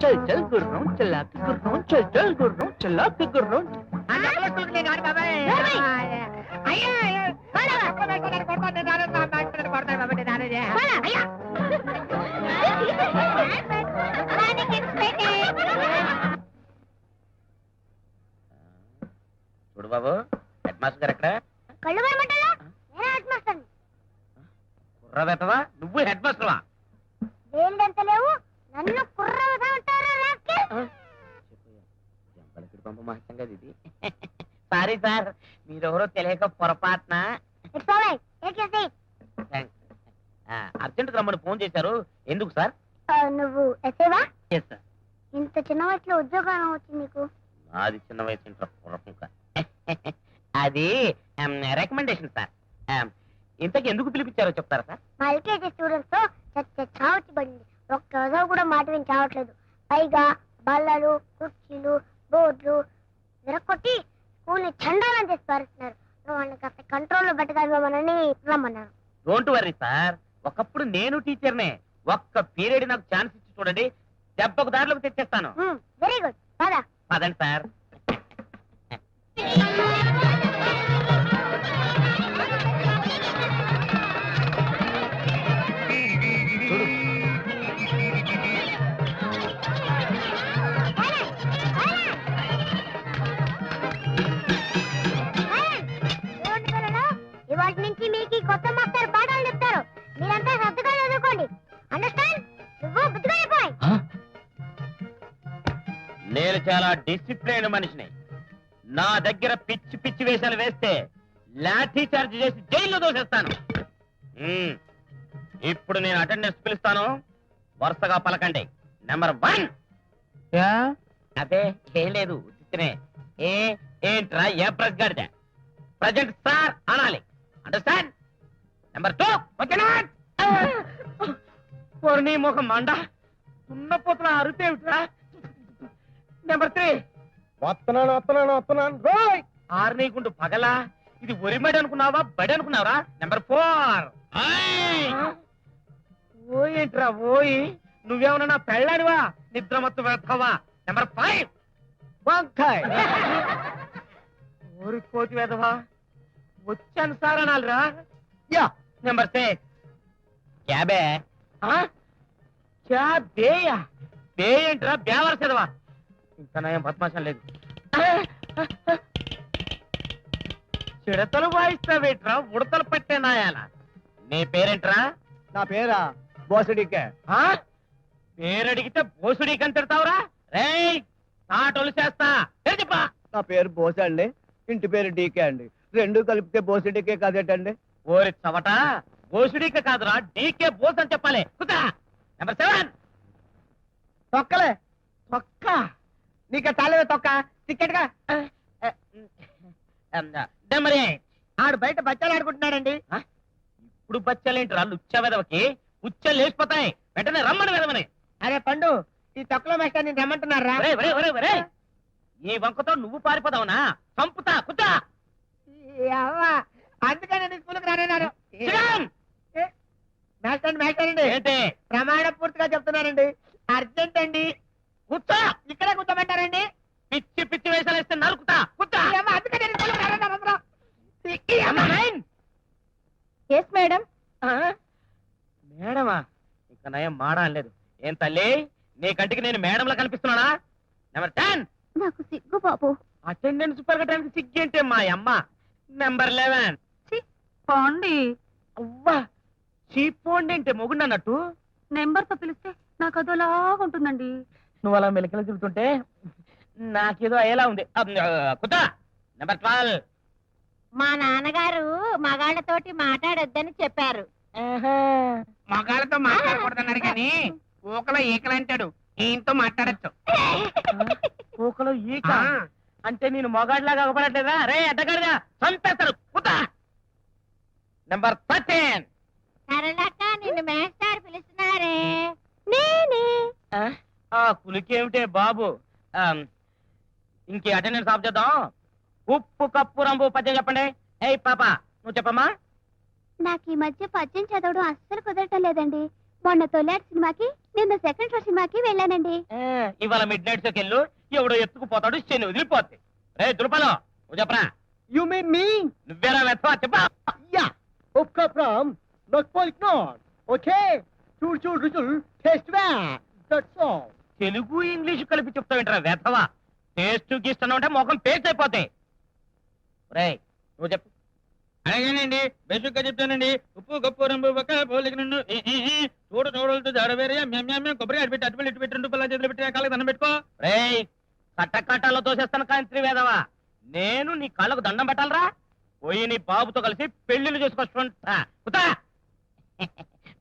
చల్ చల్ గుర్రం చల్లాకి గుర్రం చల్ చల్ గుర్రం చల్లాకి గుర్రం చూడు బాబు, హెడ్ మాస్టర్ గారు ఎక్కడ? కుర్ర పెట్టవా? నువ్వు హెడ్ మాస్టర్వా? నన్ను కుర్రగా ఉంటారా? పంప మహత్యంగా ఇది. సారీ సార్, మీరెవరో తెలియక పొరపాటున. అర్జెంట్ రమ్మని ఫోన్ చేశారు. ఎందుకు సార్? నువ్వు ఎస్ఐవా? Yes sir. ఇంత చిన్న వయసులో ఉద్యోగం వచ్చింది నీకు? నాది చిన్న వయసు అది రికమెండేషన్ సార్. ఇంతకు ఎందుకు పిలిపించారో చెప్తారా సార్? మా ఎల్కేజీ స్టూడెంట్స్ తో చావచ్చి పడింది. ఒక్క రోజు కూడా మాట విని చావట్లేదు. పైగా బల్లలు, కుర్చీలు, బోర్డులు విరక్కొట్టి స్కూల్ ని చండాలం చేసి పారుస్తున్నారు. వాళ్ళని కాస్త కంట్రోల్లో పెట్టగలమని రమ్మన్నారు. డోంట్ వర్రీ సార్, ఒకప్పుడు నేను టీచర్నే. ఒక్క పీరియడ్ నాకు ఛాన్స్ ఇచ్చి చూడండి, దెబ్బకు దారిలోకి తెచ్చేస్తాను. వెరీ గుడ్, పదా పదండి సార్. ఇవాటి నుంచి మీకు కొత్త మాస్టర్ పాఠాలు చెప్తారు. మీరంతా శ్రద్ధగా చదువుకోండి. అండర్స్టాండ్? నువ్వు బుద్ధిగా అయిపోయి. నేను చాలా డిసిప్లైన్ మనిషిని. నా దగ్గర పిచ్చి పిచ్చి వేషాలు వేస్తే లాఠీ చార్జ్ చేసి జైల్లో దోసేస్తాను. ఇప్పుడు నేను అటెండెన్స్ పిలుస్తాను, వరుసగా పలకండి. నెంబర్ 1. అదే ఏం లేదు, ఏంట్రా ఏ ప్రెస్ గడితే ప్రజెంట్ సార్ అనాలి. అండర్స్టాండ్? నెంబర్ 2. నీ ముఖం మండ తున్నపోతున్న అరుతేమిట్రా. నెంబర్ 3. వస్తున్నాను. ఆర్నీకుంటూ పగలా ఇది ఒరిమడి అనుకున్నావా, బడి అనుకున్నావరా? నెంబర్ 4. ఓయేంట్రా ఓయి, నువ్వేమన్నా నా పెళ్ళానివా? నిద్రమత్తు వేస్తావా? నెంబర్ 5. వంకాయ్ ఊరి కోతి వేదవా, వచ్చాను సార్ అనాలిరా. యా. నెంబర్ 6. క్యాబే క్యాబేయా? బే ఏంట్రా బేవరసేదవా? ఇంకా నయం బద్మాషం లేదు. చిడతలు వాయిస్తావేట్రా, ఉడతలు పట్టే నాయాల. నీ పేరేంట్రా? నా పేరా బోసడికే. పేరడిగితే బోసుడీకని తిడతావురా? రేయ్ తాటలు చేస్తా చెప్పా. నా పేరు బోసే అండి, ఇంటి పేరు డీకే అండి. రెండు కలిపితే బోసడికే కాదేటండి? ఓరి చవట, బోసుడీక కాదురా, డీకే బోస్ అని చెప్పాలి. కుదా. నెంబర్ 7. తొక్కలే తొక్క. నీకే తాలేవే తొక్క. టికెట్ గా. నెంబర్ 8. ఆడు బయట బచ్చాలు ఆడుకుంటున్నాడండి. ఇప్పుడు బచ్చలేంటిరా లుచ్చ వెదవకి? ఉచ్చలు లేచిపోతాయి. వెంటనే రమ్మని వెదవని. అరే పండు, ఈ తొక్కలో మేస్టర్ నేను రమ్మంటున్నారా? ఈ వంకతో నువ్వు పారిపోదావునా? చంపుతా కుదా. అందుకని స్కూల్కి రానన్నారు. చిరం! మేస్టర్ అండి ఏంటి? ప్రమాణ పూర్తిగా చెప్తున్నారండి. అర్జెంట్ అండి. కూర్చో. ఇక్కడే కూర్చోమంటారండి. పిచ్చి పిచ్చి వేషాలు వేస్తే నరుకుతా. కుదా. అందుకని స్కూల్కి రానన్నారు. మేడం. మేడమా? ఇంకా నయం మాడా లేదు. ఏం తల్లి, నీ కంటికి నేను మేడంలా కనిపిస్తున్నానా? నెంబర్ 10. నాకు సిగ్గు బాబు. అటెండెన్స్ పెరగడానికి సిగ్గేంటే మా అమ్మ. నెంబర్ 11. పోండి. అవ్వా, చీపోండి అంటే మొగుండు అన్నట్టు. నెంబర్ తో పిలిస్తే నాకు అదోలాగా ఉంటుందండి. నువ్వు అలా మెలికలు తిరుగుతుంటే నాకేదో అయ్యేలా ఉంది. కుదా. నెంబర్ 12. మా నాన్నగారు మగాళ్ళతోటి మాట్లాడొద్దని చెప్పారు. మగాళ్ళతో మాట్లాడకూడదన్నారు కానీ ఊకలో ఈకలు అంటాడు. ఈయనతో మాట్లాడచ్చు. ఊకలో ఈక అంటే నేను మొగాడిలాగా అవ్వబడట్లేదా? రే అడ్డగాడిగా చంపేస్తారు. కుదా. నెంబర్ 13. సరళక్క, నిన్ను మేస్టారు పిలుస్తున్నారే. నేనే. ఆ కులికేమిటే బాబు. ఇంకే అటెండెన్స్ ఆఫ్ చేద్దాం. ఉప్పు కప్పు రంబు పద్యం చెప్పండి. ఏయ్ పాప, నువ్వు చెప్పమ్మా. నాకు ఈ మధ్య పద్యం చదవడం అస్సలు కుదరటం లేదండి. మొన్న తొలాటి సినిమాకి, నిన్న సెకండ్ షో సినిమాకి వెళ్ళానండి. ఇవాళ మిడ్ నైట్ షోకి వెళ్ళు, ఎవడో ఎత్తుకుపోతాడు, శని వదిలిపోతే. రే దుర్పలో నువ్వు చెప్పరా? You mean me? నువ్వేరా వెతవా చెప్పా? యా ఒక్క from not point not. Okay చూడు చూడు రుజుల్ taste way that's all. Telugu English కలిపి చెప్తావేంట్రా వెతవా? టేస్ట్ గీస్తున్నావు అంటే మొఖం పేస్ట్ అయిపోతాయి. రే నువ్వు చెప్పు. అలాగేనండి, బేసిక్ గా చెప్తానండి. ఉప్పు గప్పు రంబు ఒక పోలిక నుండి చూడ చూడలతో జాడవేరే మేము కొబ్బరి అటు పెట్టి అటు పెట్టి ఇటు పెట్టి 2 రూపాయల చేతులు పెట్టి కాళ్ళకి దండం పెట్టుకో. రే కట్టకట్టాలో తోసేస్తాను కాంత్రి వేదవా. నేను నీ కాళ్ళకు దండం పెట్టాలరా? పోయి నీ బాబుతో కలిసి పెళ్లిళ్ళు చేసుకొచ్చుకుంటా.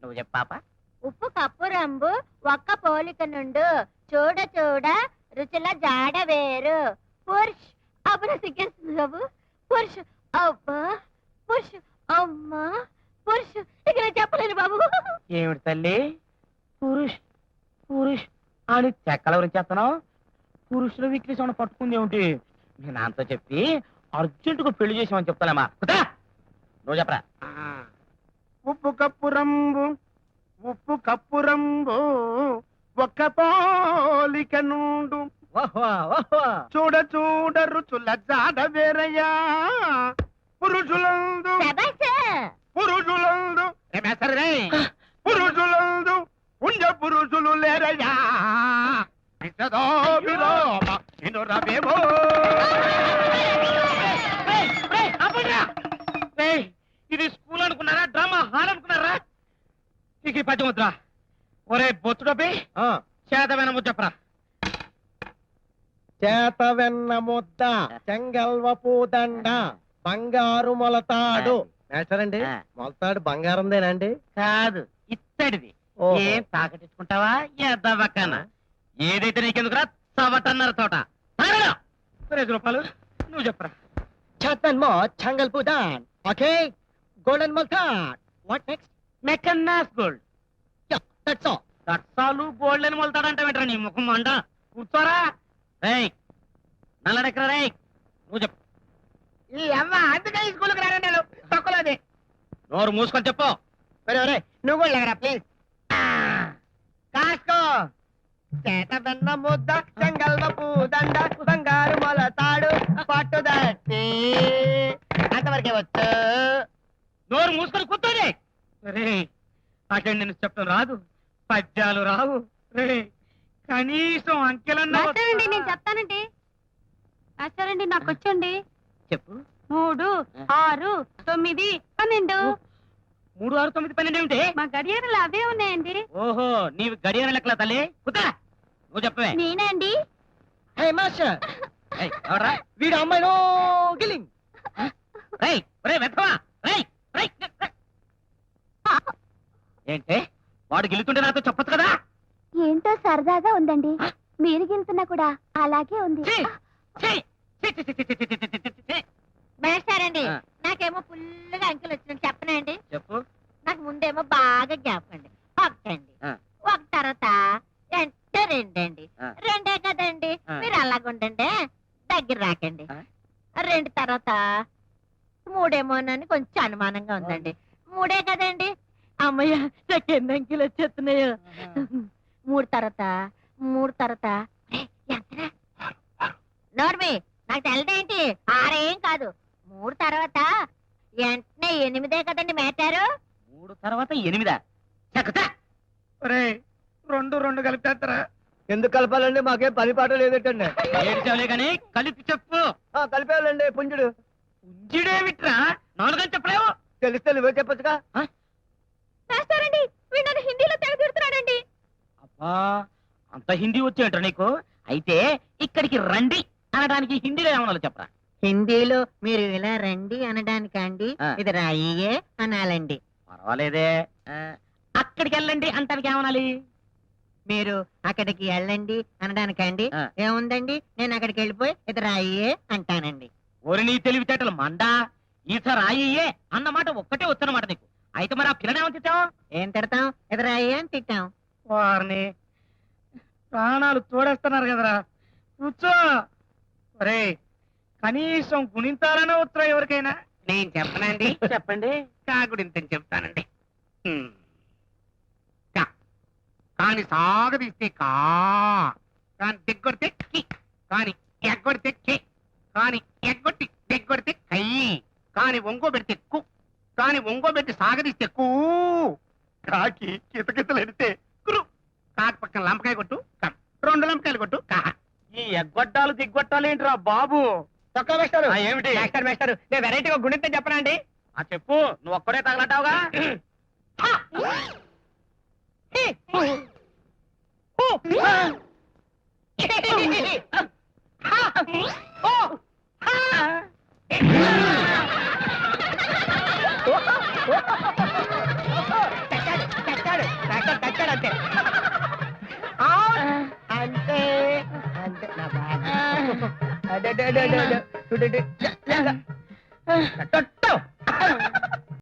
నువ్వు చెప్పాపా. ఉప్పు కప్పు రంబు ఒక్క పోలిక నుండు చూడ చూడ రుచుల జాడ వేరు. పురుష్ అప్పుడు సిగ్గేస్తుంది బాబు. పురుష్ అబ్బా, పురుష్ అమ్మా, పురుష్ ఇక నేను చెప్పలేను బాబు. ఏమిటి తల్లి పురుష్ పురుష్ అని చెక్కల గురించి చేస్తున్నావు? పురుషుల వీక్నెస్ ఏమైనా పట్టుకుంది ఏమిటి? నేను నాతో చెప్పి అర్జెంటుగా పెళ్లి చేసామని చెప్తానేమా. నువ్వు చెప్పరా. ఉప్పు కప్పు రంబు ఉప్పు కప్పు రంబు ఒక్క పోలిక నుండు చూడ చూడ రుచుల జాడ వేరయ్యా. పురుషులందు పురుషులందు పురుషులందు పుణ్య పురుషులు లేరయ్యా. విషదో విలోమ వినురవేమో. ఇది స్కూల్ అనుకున్నారా, డ్రామా హాల్ అనుకున్నారా? ఇక పద్య ముద్ర. ఒరే బొత్తుడపి చేతమైన ముద్ద చెప్పరా. చేత వెన్న ముద్ద చెంగల్వపు దండ బంగారు మొలతాడు. మేస్టరండి మొలతాడు బంగారందేనండి? కాదు ఇత్తడిది. ఏం తాకటించుకుంటావా ఎద్దవక్కన? ఏదైతే నీకెందుకురా చవటన్నర తోట. 5 రూపాయలు నువ్వు చెప్పరా. చేతన్ మో చెంగల్పు దాన్. ఓకే గోల్డెన్ మొలతాడ్. What next? మెకన్నాస్ gold. That's all. That's all gold అని మొలతాడంటే వెంటరా నీ ముఖం మంట. కూర్చోరా. రేయ్ నల్లడెక్కరా రేయ్ నువ్వు చెప్పు. ఈ అమ్మ అందుకే ఈ స్కూల్కి రాను నేను తక్కువది. నోరు మూసుకొని చెప్పు. నువ్వు కూడా లేరా ప్లీజ్. కాసుకో. చేత వెన్న ముద్ద చెంగల్వపు దండ బంగారు మొలతాడు పట్టుదట్టి. అంతవరకే వచ్చు. నోరు మూసుకొని కూర్చోండి. రే నాకేం నేను చెప్పడం రాదు, పద్యాలు రావు. రే కనీసం అంకెలన్నా నేను చెప్తానండి. మాస్టారండి నాకు వచ్చండి. చెప్పు. 3, 6, 9, 12. 3, 6, 9, 12 ఏమిటి? మా గడియారాలు అవే ఉన్నాయండి. ఓహో నీవు గడియార లెక్కల తల్లి. కుతా నువ్వు చెప్పవే. నేనే అండి. హే మాస్టర్ ఎవరా వీడు అమ్మాయిలో గిలింగ్. రేయ్ రే వెతవా. రేయ్ రేయ్ ఏంటే వాడు గెలుతుంటే నాతో చెప్పొచ్చు కదా. ఏంటో సరదాగా ఉందండి. మీరు గెలుతున్నా కూడా అలాగే ఉంది. మేస్టారండి నాకేమో ఫుల్గా అంకెలు వచ్చినట్టు చెప్పనండి. చెప్పు. నాకు ముందేమో బాగా జ్ఞాపకం అండి. ఒకటండి, ఒక తర్వాత అంటే 2 అండి. 2 కదండి. మీరు అలాగుండండి, దగ్గర రాకండి. 2 తర్వాత 3ఏమోనని కొంచెం అనుమానంగా ఉందండి. 3 కదండి. అమ్మయ్య నాకు ఎన్ని అంకెలు వచ్చేస్తున్నాయో. 3 తర్వాత నోర్మి నాకు తెలదేంటి 6 ఏం కాదు. 3 తర్వాత వెంటనే 8 కదండి మేటారు. 3 తర్వాత 8 చక్కతా. 2 కలిపేస్తారా? ఎందుకు కలపాలండి? మాకేం పని పాట లేదటండి. ఏడ్చావులే కానీ కలిపి చెప్పు. కలిపేవాళ్ళండి పుంజుడు. పుంజుడేమిట్రా 4 అని చెప్పలేవు? తెలిస్తే నువ్వే చెప్పొచ్చుగా. మేస్టారండి వీడు నన్ను హిందీలో తెగ తిడుతున్నాడండి. అబ్బా అంత హిందీ వచ్చేంట్రా నీకు? అయితే ఇక్కడికి రండి అనడానికి హిందీలో ఏమన్నా చెప్పరా. హిందీలో మీరు ఇలా రండి అనడానికండి, ఇది రాయియే అనాలండి. పర్వాలేదే. అక్కడికి వెళ్ళండి అంటానికి ఏమనాలి? మీరు అక్కడికి వెళ్ళండి అనడానికండి, ఏముందండి నేను అక్కడికి వెళ్ళిపోయి ఇది రాయియే అంటానండి. ఓరి నీ తెలివితేటలు మండా. ఈస రాయియే అన్నమాట ఒక్కటే వచ్చనమాట నీకు. అయితే మరి ఆ పిల్లని తిట్టావు? ఏం తిడతాం? ఇది రాయియే అని తిట్టాం. వారిని ప్రాణాలు తోడేస్తున్నారు కదరా. కూర్చో. ఒరే కనీసం గుణింతాలనే ఉత్తరం ఎవరికైనా. నేను చెప్పనండి. చెప్పండి. కాగుడింతని చెప్తానండి. కా. కాని సాగదీస్తే కా, కాని దిగ్గొడితే కి, కాని ఎగ్గొడితే కే, కాని ఎగ్గొట్టి దిగ్గొడితే కై, కాని ఒంగోబెడితే కు, కాని ఒంగోబెట్టి సాగదీస్తే కూ, కాకి కితకితలెడితే కురు, కాకి పక్కన లంపకాయ కొట్టు కం, 2 లంపకాయలు కొట్టు కా. ఈ ఎగ్గొట్టాలు దిగ్గొట్టాలు ఏంట్రా బాబు? చొక్కా వేస్తారు. ఏమిటి? మేస్టర్ నేను వెరైటీగా గుణితే చెప్పనా అండి? చెప్పు, నువ్వు ఒక్కడే తగలటావుగా. అంతే అంతే అంతే నా బాగా